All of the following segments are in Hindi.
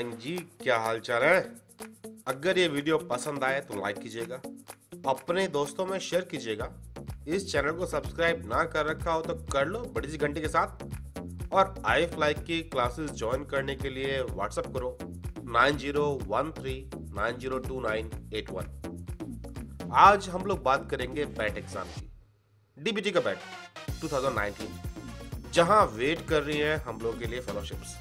नाइन जी, क्या हाल चाल है। अगर ये वीडियो पसंद आए तो लाइक कीजिएगा, अपने दोस्तों में शेयर कीजिएगा। इस चैनल को सब्सक्राइब ना कर रखा हो तो कर लो बड़ी सी घंटी के साथ। और आई फ्लाई की क्लासेस ज्वाइन करने के लिए व्हाट्सएप करो 9013902981। आज हम लोग बात करेंगे बैट एग्जाम की, डीबीटी का बैट 2019, जहां वेट कर रही है हम लोग के लिए फेलोशिप्स।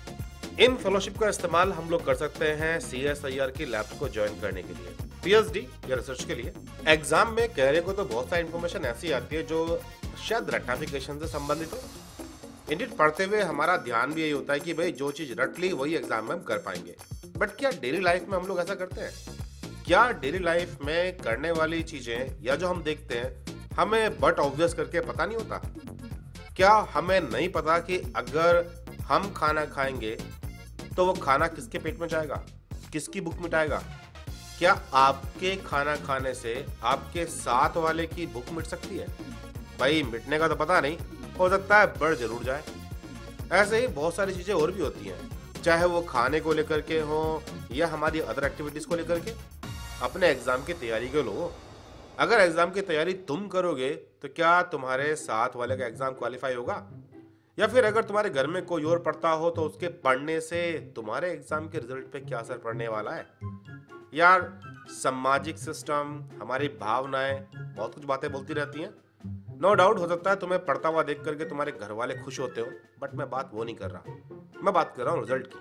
इन फेलोशिप का इस्तेमाल हम लोग कर सकते हैं CSIR की लैब्स को ज्वाइन करने के लिए, PhD या रिसर्च के लिए। एग्जाम में कहने को तो बहुत सारी इंफॉर्मेशन ऐसी आती है जो शायद रट्टाफिकेशन से संबंधित हो। इंडिट पढ़ते हुए हमारा ध्यान भी यही होता है कि भाई जो चीज रट ली वही एग्जाम में हम कर पाएंगे। बट क्या डेली लाइफ में हम लोग ऐसा करते हैं? क्या डेली लाइफ में करने वाली चीजें या जो हम देखते हैं हमें बट ऑब्वियस करके पता नहीं होता? क्या हमें नहीं पता कि अगर हम खाना खाएंगे तो वो खाना किसके पेट में जाएगा, किसकी भूख मिटाएगा? क्या आपके खाना खाने से आपके साथ वाले की भूख मिट सकती है? भाई मिटने का तो पता नहीं, हो सकता है बढ़ जरूर जाए। ऐसे ही बहुत सारी चीजें और भी होती हैं, चाहे वो खाने को लेकर के हो या हमारी अदर एक्टिविटीज को लेकर के। अपने एग्जाम की तैयारी के लो, अगर एग्जाम की तैयारी तुम करोगे तो क्या तुम्हारे साथ वाले का एग्जाम क्वालिफाई होगा? या फिर अगर तुम्हारे घर में कोई और पढ़ता हो तो उसके पढ़ने से तुम्हारे एग्जाम के रिजल्ट पे क्या असर पड़ने वाला है? यार सामाजिक सिस्टम, हमारी भावनाएं बहुत कुछ बातें बोलती रहती हैं। नो डाउट हो सकता है तुम्हें पढ़ता हुआ देख करके तुम्हारे घर वाले खुश होते हो, बट मैं बात वो नहीं कर रहा, मैं बात कर रहा हूँ रिजल्ट की।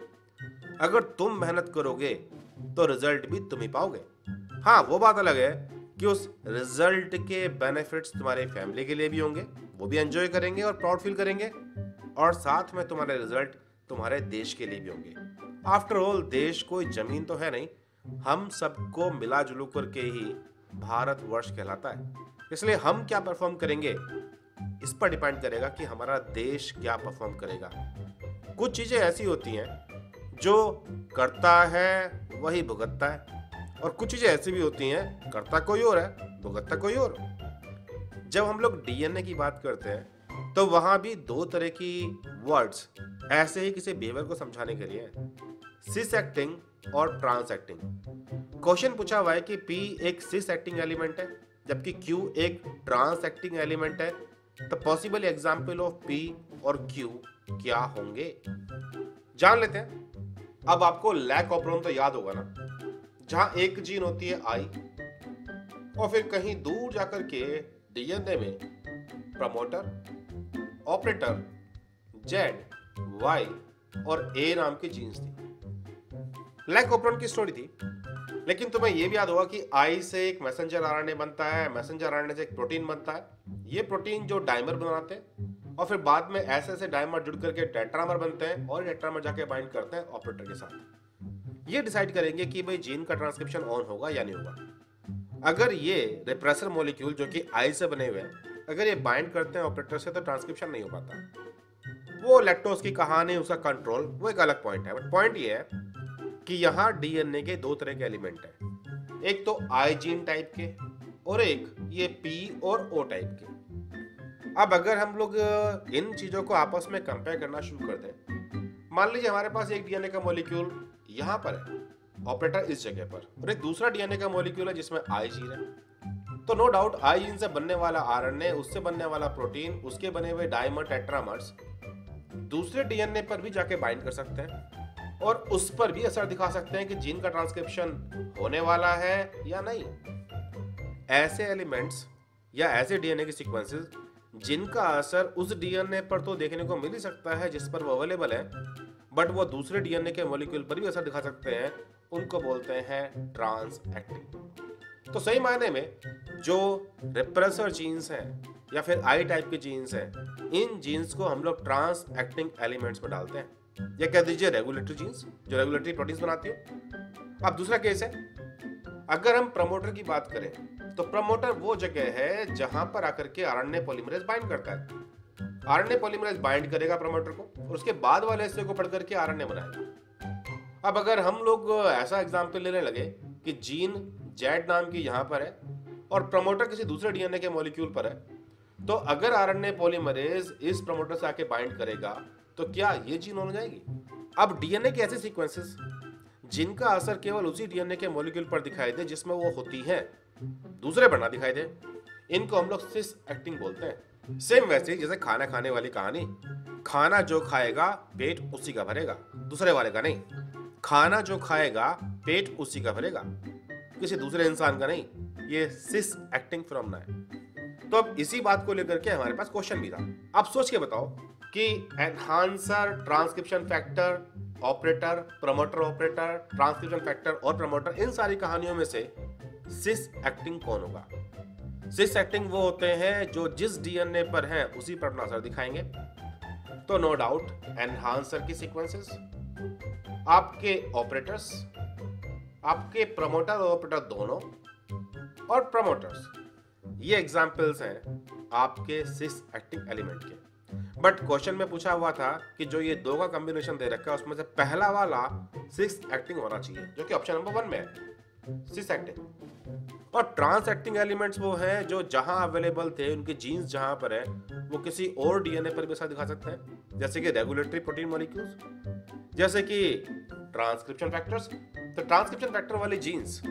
अगर तुम मेहनत करोगे तो रिजल्ट भी तुम ही पाओगे। हाँ, वो बात अलग है कि उस रिजल्ट के बेनिफिट्स तुम्हारे फैमिली के लिए भी होंगे, वो भी एंजॉय करेंगे और प्राउड फील करेंगे, और साथ में तुम्हारे रिजल्ट तुम्हारे देश के लिए भी होंगे। आफ्टर ऑल देश कोई जमीन तो है नहीं, हम सबको मिला जुलू करके ही भारतवर्ष कहलाता है। इसलिए हम क्या परफॉर्म करेंगे इस पर डिपेंड करेगा कि हमारा देश क्या परफॉर्म करेगा। कुछ चीजें ऐसी होती हैं जो करता है वही भुगतता है, और कुछ चीजें ऐसी भी होती हैं करता कोई और है भुगतता कोई और। जब हम लोग DNA की बात करते हैं तो वहां भी दो तरह की वर्ड्स ऐसे ही किसी बिहेवियर को समझाने के लिए, सिस एक्टिंग और ट्रांस एक्टिंग। क्वेश्चन पूछा हुआ है कि P एक सिस एक्टिंग एलिमेंट है जबकि Q एक ट्रांस एक्टिंग एलिमेंट है, तो पॉसिबल एग्जाम्पल ऑफ P और Q क्या होंगे, जान लेते हैं। अब आपको लैक ऑपरेटन तो याद होगा ना, जहां एक जीन होती है I और फिर कहीं दूर जाकर के DNA में प्रमोटर, ऑपरेटर, Z, Y और A नाम की जीन्स थी। लैक ऑपरेटन की स्टोरी थी, लेकिन तुम्हें यह भी याद होगा कि I से एक मैसेंजर RNA बनता है, मैसेंजर RNA से एक प्रोटीन बनता है। ये प्रोटीन जो डाइमर बनाते हैं और फिर बाद में ऐसे ऐसे डाइमर जुड़ करके टेट्रामर बनते हैं और टेट्रामर जाके बाइंड करते हैं ऑपरेटर के साथ। ये डिसाइड करेंगे कि भाई जीन का ट्रांसक्रिप्शन ऑन होगा या नहीं होगा। अगर ये रिप्रेसर मॉलिक्यूल जो कि I से बने हुए हैं, अगर ये बाइंड करते हैं ऑपरेटर से तो ट्रांसक्रिप्शन नहीं हो पाता। वो लैक्टोज की कहानी, उसका कंट्रोल, वो एक अलग पॉइंट है। बट पॉइंट ये है कि यहाँ DNA के दो तरह के एलिमेंट हैं, एक तो I जीन टाइप के और एक ये P और O टाइप के। अब अगर हम लोग इन चीजों को आपस में कंपेयर करना शुरू कर दें, मान लीजिए हमारे पास एक DNA का मॉलिक्यूल यहाँ पर है, ऑपरेटर इस जगह पर, और एक दूसरा DNA का मॉलिक्यूल है जिसमें I जीन है, तो नो डाउट I जीन से बनने वाला RNA, उससे बनने वाला प्रोटीन, उसके बने हुए डाइमर टेट्रामर्स दूसरे DNA पर भी जाके बाइंड कर सकते हैं और उस पर भी असर दिखा सकते हैं कि जीन का ट्रांसक्रिप्शन होने वाला है या नहीं। ऐसे एलिमेंट्स या ऐसे DNA के सीक्वेंसेस जिनका असर उस DNA पर तो देखने को मिल ही सकता है जिस पर वो अवेलेबल है, बट वो दूसरे DNA के मॉलिक्यूल पर भी असर दिखा सकते हैं, उनको बोलते हैं ट्रांस एक्टिंग। तो सही मायने में जो रिप्रेसर जीन्स हैं या फिर I टाइप के जीन्स हैं, इन जीन्स को हम लोग ट्रांस एक्टिंग एलिमेंट्स में डालते हैं, या कह दीजिए रेगुलेटरी जीन्स जो रेगुलेटरी प्रोटीन्स बनाती है। अब दूसरा केस है, अगर हम प्रमोटर की बात करें तो प्रमोटर वो जगह है जहां पर आकर के RNA पॉलीमरेज बाइंड करता है। RNA पॉलीमरेज बाइंड करेगा प्रमोटर को और उसके बाद वाले हिस्से को पढ़ करके RNA बनाएगा। अब अगर हम लोग ऐसा एग्जाम्पल लेने लगे कि जीन Z नाम की यहाँ पर है और प्रमोटर किसी दूसरे DNA के मॉलिक्यूल पर है, तो अगर RNA पॉलीमरेज इस प्रमोटर से आके बाइंड करेगा तो क्या ये जीन हो जाएगी? अब DNA के ऐसे सीक्वेंसेस जिनका असर केवल उसी डीएनए के मॉलिक्यूल पर दिखाई दे जिसमें वो होती हैं, दूसरे पर ना दिखाई दे। इनको हम लोग सिस एक्टिंग बोलते हैं। सेम वैसे ही जैसे खाना खाने वाली कहानी, खाना जो खाएगा पेट उसी का भरेगा, दूसरे वाले का नहीं। खाना जो खाएगा पेट उसी का भरेगा, किसी दूसरे इंसान का नहीं। ये सिस एक्टिंग फिनोमेना है। तो अब इसी बात को लेकर के हमारे पास क्वेश्चन भी था। आप सोच के बताओ कि enhancer, transcription factor, operator, promoter operator, transcription factor और प्रमोटर, इन सारी कहानियों में से सिस एक्टिंग कौन होगा? सिस एक्टिंग वो होते हैं जो जिस डीएनए पर हैं उसी पर अपना असर दिखाएंगे। तो नो डाउट एनहांसर की सीक्वेंसेस, आपके ऑपरेटर्स, आपके प्रमोटर और ऑपरेटर दोनों, और प्रमोटर्स, ये एग्जाम्पल्स हैं आपके सिस एक्टिंग एलिमेंट के। बट क्वेश्चन में पूछा हुआ था कि जो ये दो का कॉम्बिनेशन दे रखा है उसमें से पहला वाला सिस एक्टिंग होना चाहिए, जो कि ऑप्शन नंबर 1 में है, सिस एक्टिंग। और ट्रांस एक्टिंग एलिमेंट्स वो हैं जो जहां अवेलेबल थे, उनके जीन्स जहां पर है, वो किसी और डीएनए पर भी असर दिखा सकते हैं, जैसे कि रेगुलेटरी प्रोटीन मॉलिक्यूल्स, जैसे कि ट्रांसक्रिप्शन फैक्टर्स। तो ट्रांसक्रिप्शन फैक्टर वाली जीन्स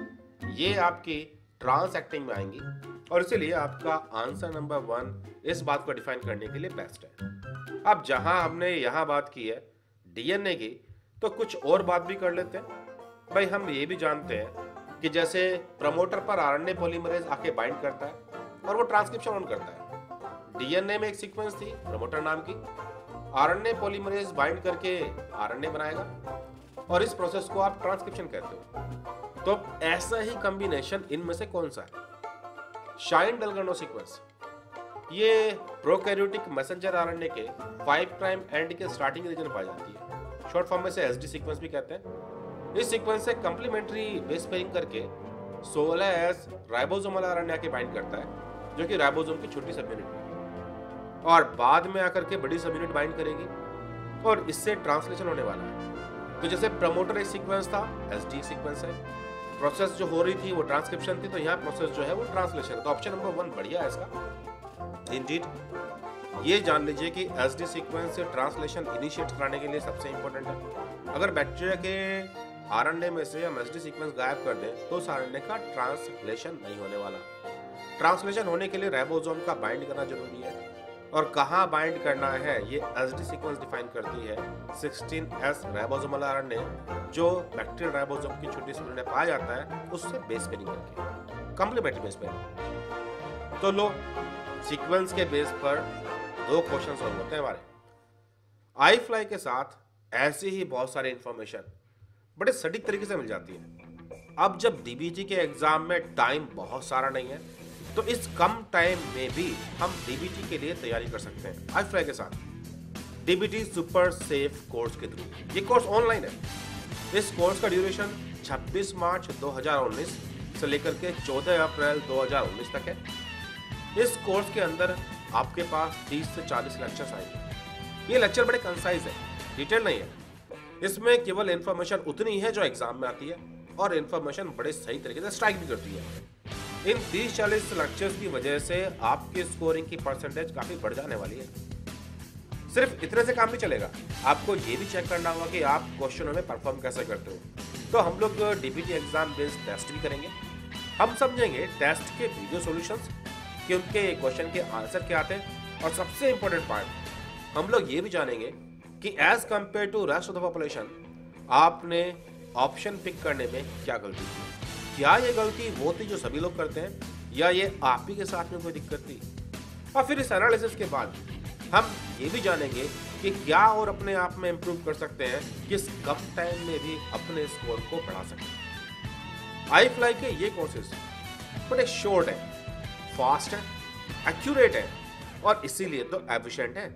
ये आपकी ट्रांस एक्टिंग में आएंगी, और इसीलिए आपका आंसर नंबर 1 इस बात को डिफाइन करने के लिए बेस्ट है। अब जहां हमने यहां बात की है डीएनए की, तो कुछ और बात भी कर लेते हैं। भाई हम ये भी जानते हैं कि जैसे प्रमोटर पर आरएनए पॉलीमरेज आके बाइंड करता है और वो ट्रांसक्रिप्शन ऑन करता है। डीएनए में एक सीक्वेंस थी प्रमोटर नाम की, आरएनए पॉलीमरेज बाइंड करके आरएनए बनाएगा, और इस प्रोसेस को आप ट्रांसक्रिप्शन कहते हो। तो ऐसा ही कॉम्बिनेशन इनमें से कौन सा है? शाइन डेलगार्नो सीक्वेंस, ये प्रोकैरियोटिक मैसेंजर आरएनए के 5 प्राइम एंड के स्टार्टिंग रीजन में पाई जाती है। शॉर्ट फॉर्म में से एसडी सीक्वेंस भी कहते हैं। इस सीक्वेंस से कंप्लीमेंट्री बेस पेयरिंग करके 16S राइबोसोमल आरएनए के बाइंड करता है, जो कि राइबोसोम की छोटी सब यूनिट है, और बाद में आकर के बड़ी सब यूनिट बाइंड करेगी, और इससे ट्रांसलेशन होने वाला है। तो जैसे प्रमोटर एक सीक्वेंस था, एसडी सीक्वेंस है, प्रोसेस जो हो रही थी वो ट्रांसक्रिप्शन थी, तो यहाँ प्रोसेस जो है वो ट्रांसलेशन है। तो ऑप्शन नंबर 1 बढ़िया है इसका। इंडीड ये जान लीजिए कि एसडी सीक्वेंस से ट्रांसलेशन इनिशिएट कराने के लिए सबसे इंपॉर्टेंट है। अगर बैक्टीरिया के आरएनए में से हम एसडी सीक्वेंस गायब कर दें तो उस आरएनए का ट्रांसलेशन नहीं होने वाला। ट्रांसलेशन होने के लिए राइबोसोम का बाइंड करना जरूरी है, और कहाँ बाइंड करना है ये एसडी सीक्वेंस डिफाइन करती है। 16S राइबोसोमल आरएनए जो बैक्टीरियल राइबोसोम की छोटी सी यूनिट पाया जाता है, उससे बेस पेयरिंग करके, कंप्लीमेंट्री बेस पेयरिंग। तो लो सीक्वेंस के बेस पर 2 क्वेश्चन सॉल्व होते हैं हमारे। आई फ्लाई के साथ ऐसे ही बहुत सारे इंफॉर्मेशन बड़े सटीक तरीके से मिल जाती है। अब जब डीबीटी के एग्जाम में टाइम बहुत सारा नहीं है, तो इस कम टाइम में भी हम डीबीटी के लिए तैयारी कर सकते हैं आई फ्लाई के साथ, डीबीटी सुपर सेफ कोर्स के थ्रू। ये कोर्स ऑनलाइन है। इस कोर्स का ड्यूरेशन 26 मार्च 2019 से लेकर के 14 अप्रैल 2019 तक है। इस कोर्स के अंदर आपके पास 30 से 40 लेक्चर्स आएंगे। ये लेक्चर बड़े कंसाइज है, डिटेल नहीं है। इसमें केवल इंफॉर्मेशन उतनी है जो एग्जाम में आती है, और इंफॉर्मेशन बड़े सही तरीके से स्ट्राइक भी करती है। इन 30-40 लेक्चर्स की वजह से आपकी स्कोरिंग की परसेंटेज काफी बढ़ जाने वाली है। सिर्फ इतने से काम नहीं चलेगा, आपको ये भी चेक करना होगा कि आप क्वेश्चनों में परफॉर्म कैसे करते हो। तो हम लोग डीबीटी एग्जाम बेस्ड टेस्ट भी करेंगे। हम समझेंगे टेस्ट के वीडियो सॉल्यूशंस कि उनके क्वेश्चन के आंसर क्या आते हैं, और सबसे इंपॉर्टेंट पार्ट हम लोग ये भी जानेंगे कि as compared to rest of the population आपने ऑप्शन पिक करने में क्या गलती की। क्या ये गलती वो थी जो सभी लोग करते हैं, या ये आप ही के साथ में कोई दिक्कत थी? और फिर इस एनालिसिस के बाद हम ये भी जानेंगे कि क्या और अपने आप में इंप्रूव कर सकते हैं, किस कम टाइम में भी अपने स्कोर को बढ़ा सकते हैं। आई फ्लाई के ये कोर्सेज बड़े शॉर्ट है, फास्ट है, एक्यूरेट है, और इसीलिए तो एफिशिएंट है।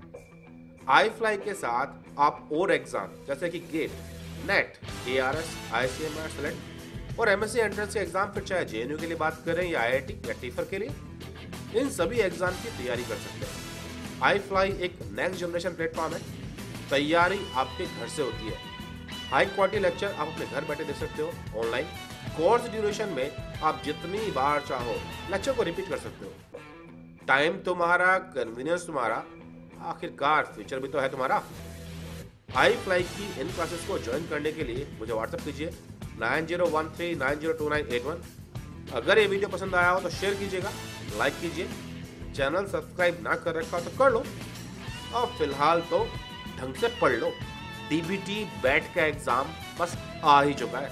आई फ्लाई के साथ आप और एग्जाम जैसे कि GATE, NET, ARS, ICMR, select और MSc एंट्रेंस के एग्जाम, फिर चाहे JNU के लिए बात करें या IIT या टीफर के लिए, इन सभी एग्जाम की तैयारी कर सकते हैं। आई फ्लाई एक नेक्स्ट जनरेशन प्लेटफॉर्म है। तैयारी आपके घर से होती है। हाई क्वालिटी लेक्चर आप अपने घर बैठे देख सकते हो ऑनलाइन। कोर्स ड्यूरेशन में आप जितनी बार चाहो लेक्चर को रिपीट कर सकते हो। टाइम तुम्हारा, कन्वीनियंस तुम्हारा, आखिरकार फ्यूचर भी तो है तुम्हारा। आई फ्लाई की इन क्लासेस को ज्वाइन करने के लिए मुझे व्हाट्सएप कीजिए। 9013902981। अगर ये वीडियो पसंद आया हो तो शेयर कीजिएगा, लाइक कीजिए, चैनल सब्सक्राइब ना कर रखा हो तो कर लो, और फिलहाल तो ढंग से पढ़ लो। डीबीटी बैट का एग्जाम बस आ ही चुका है।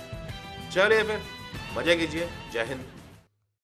चलिए फिर मजे कीजिए। जय हिंद।